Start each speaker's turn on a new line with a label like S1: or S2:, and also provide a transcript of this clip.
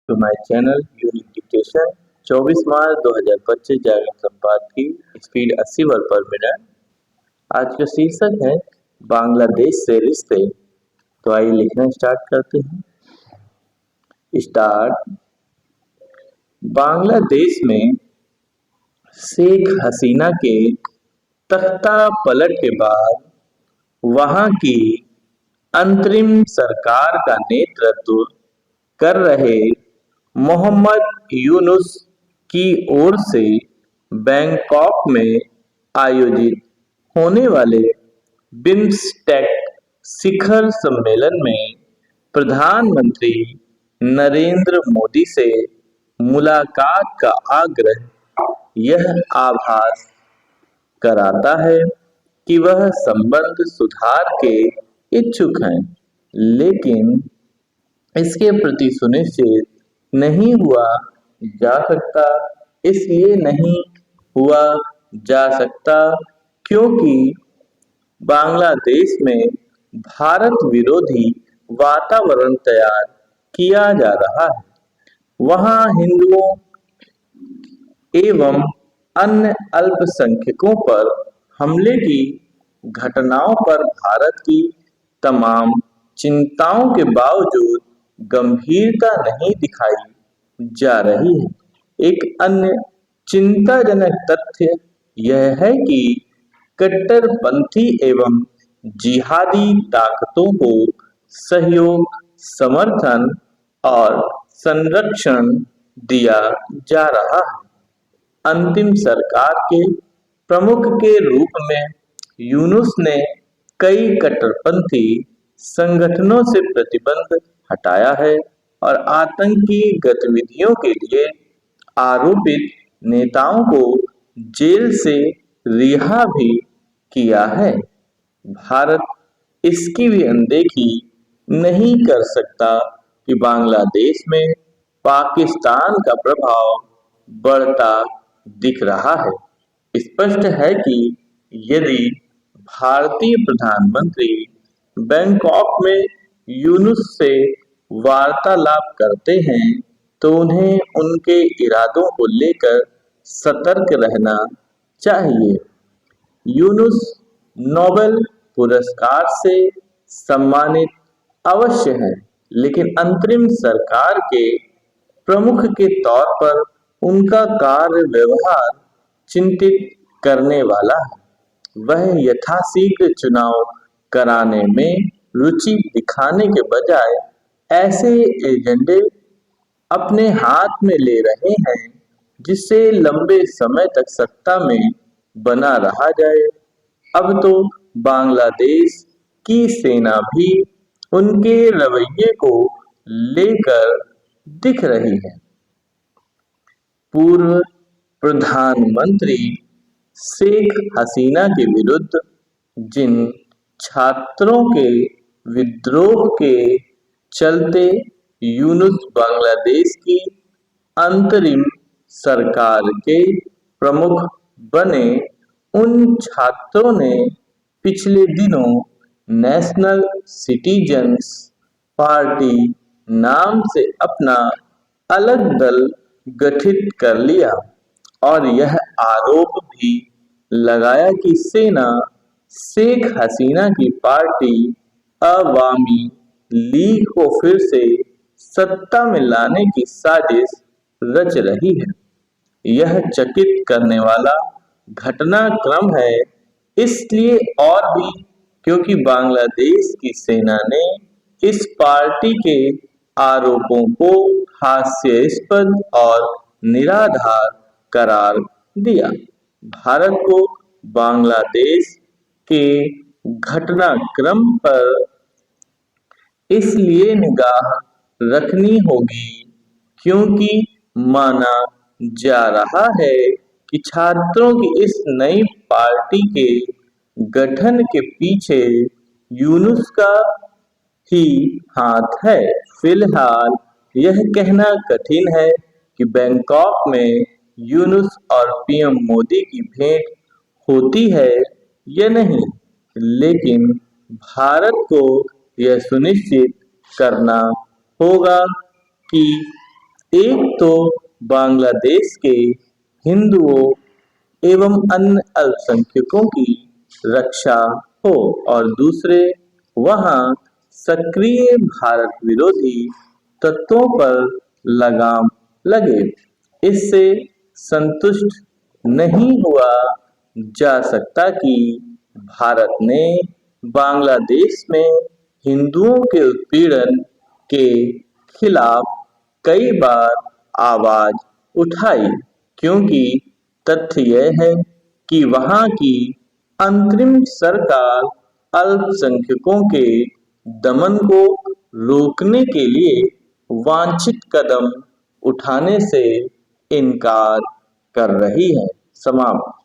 S1: To my channel unique dictation 24 March 2025 Jagran संपाद की speed 80 word पर मिनट। आज का शीर्षक है बांग्लादेश से रिश्ते। तो आइए लिखना स्टार्ट करते हैं। स्टार्ट। बांग्लादेश में शेख हसीना के तख्ता पलट के बाद वहां की अंतरिम सरकार का नेतृत्व कर रहे मोहम्मद यूनुस की ओर से बैंकॉक में आयोजित होने वाले बिम्स्टेक शिखर सम्मेलन में प्रधानमंत्री नरेंद्र मोदी से मुलाकात का आग्रह यह आभास कराता है कि वह संबंध सुधार के इच्छुक हैं, लेकिन इसके प्रति सुनिश्चित नहीं हुआ जा सकता। इसलिए नहीं हुआ जा सकता क्योंकि बांग्लादेश में भारत विरोधी वातावरण तैयार किया जा रहा है। वहां हिंदुओं एवं अन्य अल्पसंख्यकों पर हमले की घटनाओं पर भारत की तमाम चिंताओं के बावजूद गंभीरता नहीं दिखाई जा रही है। एक अन्य चिंताजनक तथ्य यह है कि कट्टरपंथी एवं जिहादी ताकतों को सहयोग, समर्थन और संरक्षण दिया जा रहा है। अंतिम सरकार के प्रमुख के रूप में यूनुस ने कई कट्टरपंथी संगठनों से प्रतिबंध हटाया है और आतंकी गतिविधियों के लिए आरोपित नेताओं को जेल से रिहा भी किया है। भारत इसकी भी अनदेखी नहीं कर सकता कि बांग्लादेश में पाकिस्तान का प्रभाव बढ़ता दिख रहा है। स्पष्ट है कि यदि भारतीय प्रधानमंत्री बैंकॉक में यूनुस से वार्तालाप करते हैं तो उन्हें उनके इरादों को लेकर सतर्क रहना चाहिए। यूनुस नोबेल पुरस्कार से सम्मानित अवश्य है, लेकिन अंतरिम सरकार के प्रमुख के तौर पर उनका कार्य व्यवहार चिंतित करने वाला है। वह यथाशीघ्र चुनाव कराने में रुचि दिखाने के बजाय ऐसे एजेंडे अपने हाथ में ले रहे हैं जिससे लंबे समय तक सत्ता में बना रहा जाए। अब तो बांग्लादेश की सेना भी उनके रवैये को लेकर दिख रही है। पूर्व प्रधानमंत्री शेख हसीना के विरुद्ध जिन छात्रों के विद्रोह के चलते यूनुस बांग्लादेश की अंतरिम सरकार के प्रमुख बने, उन छात्रों ने पिछले दिनों नेशनल सिटीजन्स पार्टी नाम से अपना अलग दल गठित कर लिया और यह आरोप भी लगाया कि सेना शेख हसीना की पार्टी अवामी लीग को फिर से सत्ता में लाने की साजिश रच रही है। यह चकित करने वाला घटनाक्रम है, इसलिए और भी क्योंकि बांग्लादेश की सेना ने इस पार्टी के आरोपों को हास्यास्पद और निराधार करार दिया। भारत को बांग्लादेश के घटनाक्रम पर इसलिए निगाह रखनी होगी क्योंकि माना जा रहा है कि छात्रों की इस नई पार्टी के गठन के पीछे यूनुस का ही हाथ है। फिलहाल यह कहना कठिन है कि बैंकॉक में यूनुस और पीएम मोदी की भेंट होती है या नहीं, लेकिन भारत को यह सुनिश्चित करना होगा कि एक तो बांग्लादेश के हिंदुओं एवं अन्य अल्पसंख्यकों की रक्षा हो और दूसरे वहां सक्रिय भारत विरोधी तत्वों पर लगाम लगे। इससे संतुष्ट नहीं हुआ जा सकता कि भारत ने बांग्लादेश में हिंदुओं के उत्पीड़न के खिलाफ कई बार आवाज उठाई, क्योंकि तथ्य यह है कि वहां की अंतरिम सरकार अल्पसंख्यकों के दमन को रोकने के लिए वांछित कदम उठाने से इनकार कर रही है। समाप्त।